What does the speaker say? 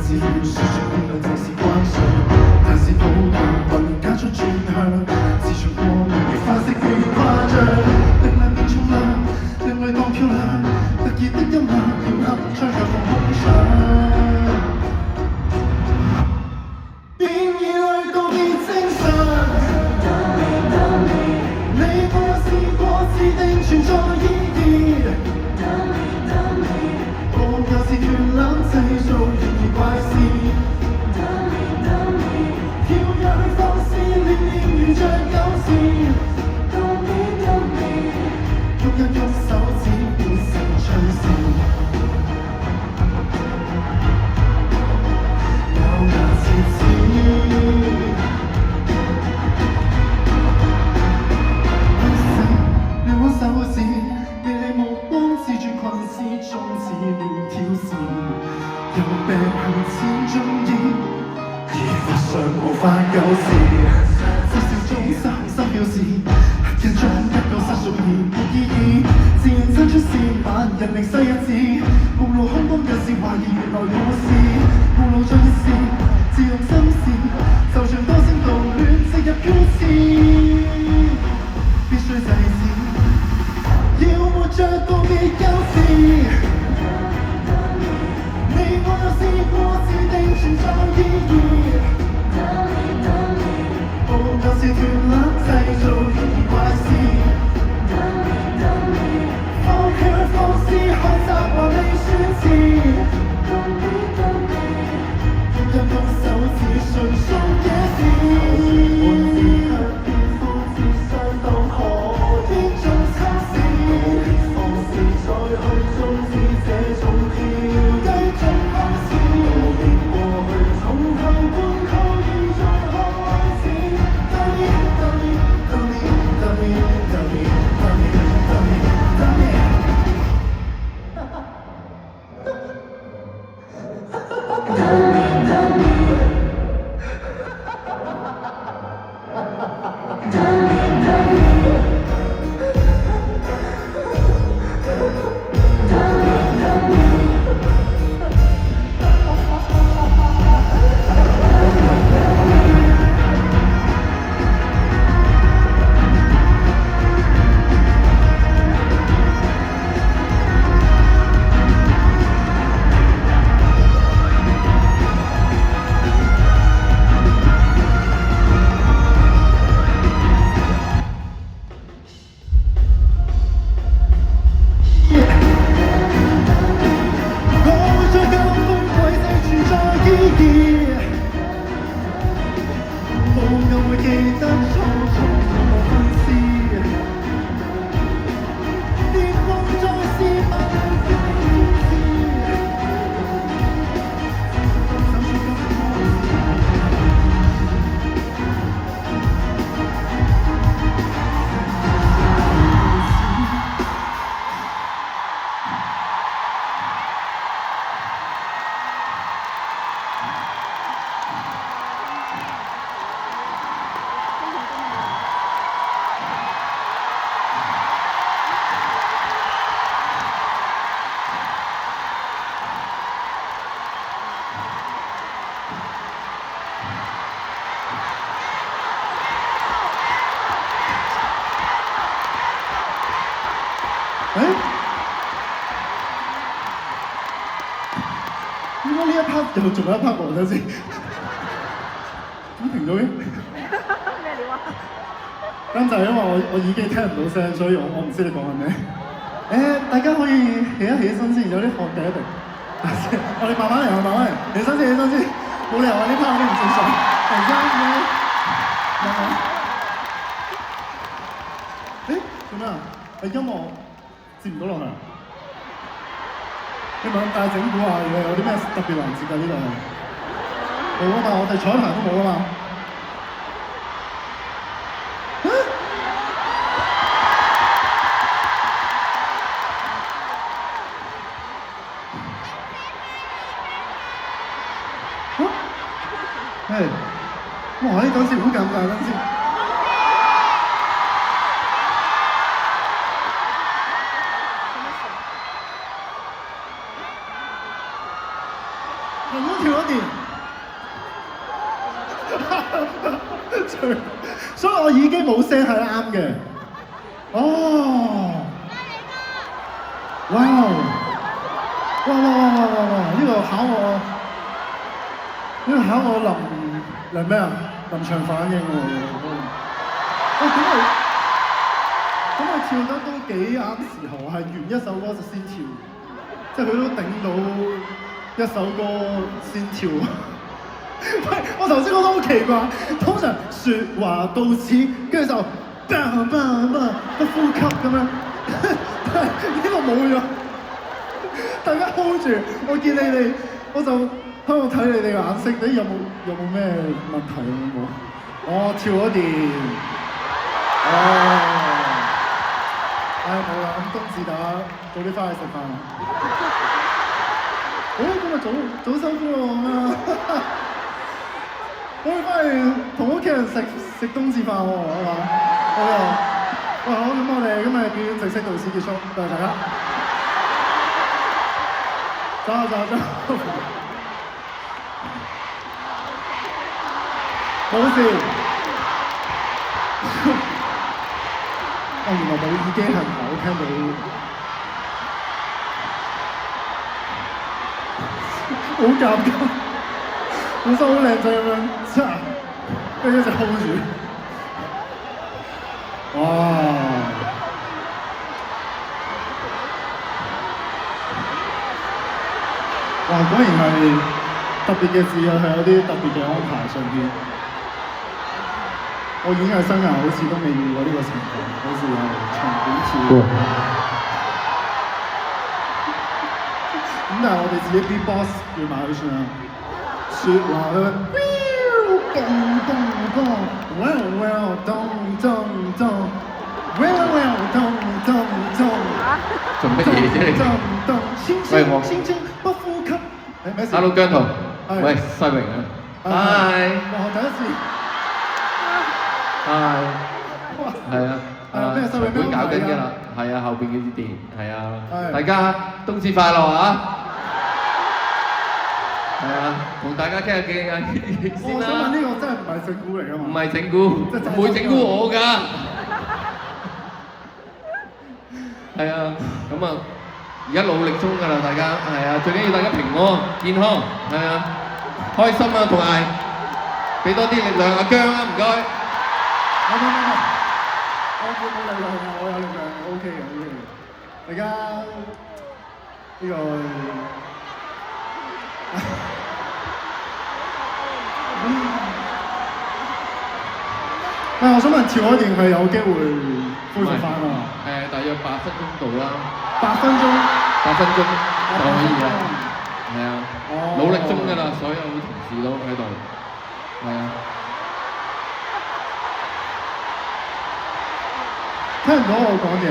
自願輸出歡樂正是關上，但是抱怨混加出轉向，自從過年嘅花式越誇張，令冷變重量，令淚當漂亮，特意的音量，要合唱卻放空場。變異類告別正常，你我有試過自定存在意義，我有時權攬製造懸疑怪事，跳躍去放肆，戀戀如像有時，喐一喐手指變成趣事。無法救治，至少中三心表示，人中一個實屬而無意義，自認真出線，萬人力西一致，暴露空空嘅是懷疑原來故事，暴露盡是自用心事，就像多聲道亂植入標誌，必須制止，要活着告別幼稚。你我有試過自定存在意義。有時斷纜製造懸疑怪事，放棄去放肆，學習還未宣示，喐一喐手指迅速野事，看似向變膚至相當可偏重測試，放肆再去終止這種跳，繼續開始，告別過去，從頭半靠現在開始。應該呢一 part 又仲有一 part 喎，睇先。點停咗嘅？咩料啊？咁就係因為我耳機聽唔到聲，所以我唔知你講緊咩。大家可以起一起身先，有啲汗滴一滴。我哋慢慢嚟，慢慢嚟。起身先，起身先。冇理由啊！呢 part 我都唔正常。突然間咁樣，慢慢。做咩啊？音樂接唔到落去。你咪咁大整蠱下，有啲咩特別環節㗎？呢度冇啊嘛，我哋彩排都冇啊嘛。哇！呢陣時好尷尬，等先。係行咗跳咗電，所以我耳機冇聲係啱嘅。哦，哇！哇！呢個考我臨咩啊？臨場反應喎。咁佢跳得都幾啱時候，係完一首歌就先跳，即係佢都頂到一首歌先跳。喂，我頭先覺得好奇怪，通常説話到此，跟住就個呼吸咁樣，但係呢個冇咗，大家 hold 住，我見你哋，我就喺度睇你哋嘅眼色，你有冇咩問題冇？我跳咗電，冇啦，咁冬至大家早啲翻去食飯啦。今日早收工咯咁樣，可以翻去同屋企人食冬至飯喎，係嘛？好咁我哋今日表演正式到此結束，多謝大家。走，冇事。原來冇耳機係唔好聽到，好尷尬。本身好靚仔咁樣，跟住一直 hold 住。哇！果然係特別嘅事，係有啲特別嘅安排上邊。我演藝生涯好似都未遇過呢個情況，好似係場館跳。咁但係我哋自己 beatbox 要埋去算啦，説話咧，做乜嘢啫你？喂我。輕輕不呼吸。Hello 姜濤，喂世榮啊 ，Hi。哇！第一次。係啊，場館搞緊㗎啦，係啊，後邊嗰啲電，係啊，大家冬至快樂啊！係啊，同大家傾下偈啊先啦。我想問呢個真係唔係整蠱嚟㗎嘛？唔係整蠱，唔會整蠱我㗎。係啊，咁啊，而家努力中㗎啦，大家係啊，最緊要大家平安健康，係啊，開心啊，同埋俾多啲力量阿姜啊，唔該。冇，我冇力量啊，我有力量 ，OK 嘅。大家呢個我想問跳嗰段係有機會恢復翻啊？大約8分鐘度啦。8分鐘就可以啦。係啊，努力中㗎啦，所有同事都喺度。係啊。聽唔到我講嘢。